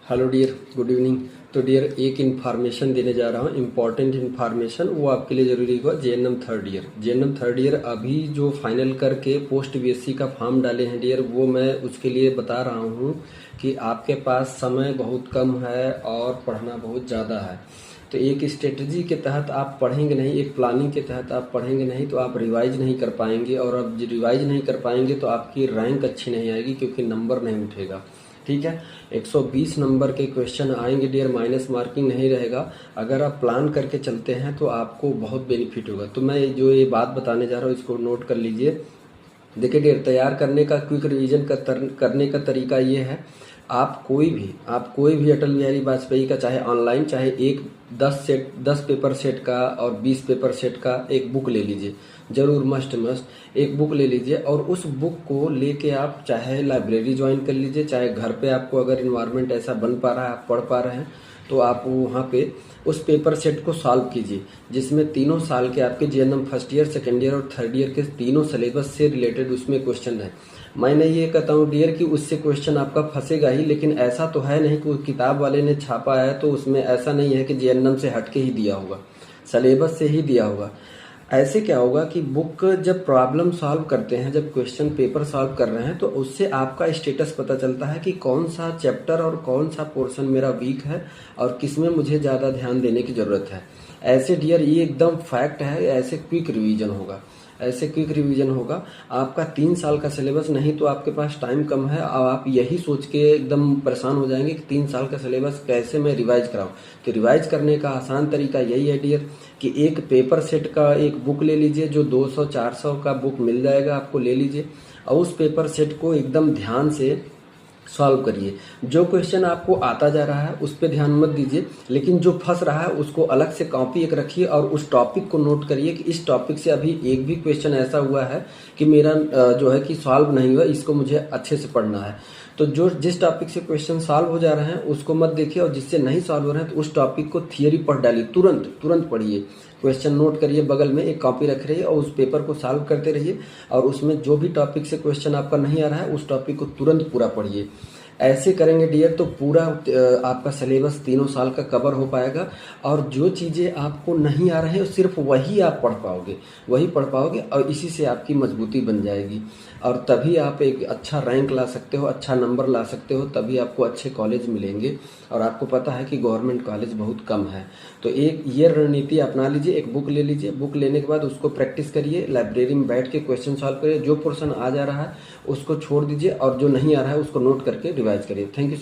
Hello dear, good evening. तो dear, एक information देने जा रहा हूँ, इम्पॉर्टेंट इन्फॉर्मेशन। वो आपके लिए ज़रूरी होगा। जेएनएम थर्ड ईयर अभी जो फाइनल करके पोस्ट बीएससी का फॉर्म डाले हैं डियर, वो मैं उसके लिए बता रहा हूँ कि आपके पास समय बहुत कम है और पढ़ना बहुत ज़्यादा है। तो एक स्ट्रेटजी के तहत आप पढ़ेंगे नहीं, एक प्लानिंग के तहत आप पढ़ेंगे नहीं तो आप रिवाइज नहीं कर पाएंगे, और अब रिवाइज नहीं कर पाएंगे तो आपकी रैंक अच्छी नहीं आएगी, क्योंकि नंबर नहीं उठेगा। ठीक है, 120 नंबर के क्वेश्चन आएंगे डियर, माइनस मार्किंग नहीं रहेगा। अगर आप प्लान करके चलते हैं तो आपको बहुत बेनिफिट होगा। तो मैं जो ये बात बताने जा रहा हूँ इसको नोट कर लीजिए। देखिए डियर, तैयार करने का क्विक रिवीजन करने का तरीका ये है। आप कोई भी अटल बिहारी वाजपेयी का, चाहे ऑनलाइन, चाहे एक 10 पेपर सेट का और 20 पेपर सेट का एक बुक ले लीजिए। जरूर मस्ट एक बुक ले लीजिए, और उस बुक को लेके आप चाहे लाइब्रेरी ज्वाइन कर लीजिए, चाहे घर पे आपको अगर इन्वायरमेंट ऐसा बन पा रहा है, आप पढ़ पा रहे हैं, तो आप वहाँ पे उस पेपर सेट को सॉल्व कीजिए, जिसमें तीनों साल के आपके GNM first year, second year और थर्ड ईयर के तीनों सिलेबस से रिलेटेड उसमें क्वेश्चन है। मैं नहीं ये कहता हूँ डियर कि उससे क्वेश्चन आपका फंसेगा ही, लेकिन ऐसा तो है नहीं कि किताब वाले ने छापा है तो उसमें ऐसा नहीं है कि जेएनएम से हटके ही दिया होगा, सिलेबस से ही दिया होगा। ऐसे क्या होगा कि बुक जब प्रॉब्लम सॉल्व करते हैं, जब क्वेश्चन पेपर सॉल्व कर रहे हैं, तो उससे आपका स्टेटस पता चलता है कि कौन सा चैप्टर और कौन सा पोर्शन मेरा वीक है और किसमें मुझे ज़्यादा ध्यान देने की ज़रूरत है। ऐसे डियर, ये एकदम फैक्ट है। ऐसे क्विक रिवीजन होगा। आपका 3 साल का सिलेबस, नहीं तो आपके पास टाइम कम है और आप यही सोच के एकदम परेशान हो जाएंगे कि 3 साल का सिलेबस कैसे मैं रिवाइज कराऊं। तो रिवाइज करने का आसान तरीका यही है डियर कि एक पेपर सेट का एक बुक ले लीजिए, जो 200-400 का बुक मिल जाएगा आपको, ले लीजिए और उस पेपर सेट को एकदम ध्यान से सॉल्व करिए। जो क्वेश्चन आपको आता जा रहा है उस पर ध्यान मत दीजिए, लेकिन जो फंस रहा है उसको अलग से कॉपी एक रखिए और उस टॉपिक को नोट करिए कि इस टॉपिक से अभी एक भी क्वेश्चन ऐसा हुआ है कि मेरा जो है कि सॉल्व नहीं हुआ, इसको मुझे अच्छे से पढ़ना है। तो जो जिस टॉपिक से क्वेश्चन सॉल्व हो जा रहे हैं उसको मत देखिए, और जिससे नहीं सॉल्व हो रहे हैं तो उस टॉपिक को थियरी पढ़ डालिए। तुरंत पढ़िए, क्वेश्चन नोट करिए, बगल में एक कॉपी रख रहिए और उस पेपर को सॉल्व करते रहिए, और उसमें जो भी टॉपिक से क्वेश्चन आपका नहीं आ रहा है उस टॉपिक को तुरंत पूरा पढ़िए। ऐसे करेंगे डियर तो पूरा आपका सिलेबस 3 साल का कवर हो पाएगा, और जो चीज़ें आपको नहीं आ रही है सिर्फ वही आप पढ़ पाओगे, और इसी से आपकी मजबूती बन जाएगी, और तभी आप एक अच्छा रैंक ला सकते हो, अच्छा नंबर ला सकते हो, तभी आपको अच्छे कॉलेज मिलेंगे। और आपको पता है कि गवर्नमेंट कॉलेज बहुत कम है। तो एक ये रणनीति अपना लीजिए, एक बुक ले लीजिए, बुक लेने के बाद उसको प्रैक्टिस करिए, लाइब्रेरी में बैठ के क्वेश्चन सॉल्व करिए, जो पोर्शन आ जा रहा है उसको छोड़ दीजिए और जो नहीं आ रहा है उसको नोट करके रिवाइज करिए। Thank you.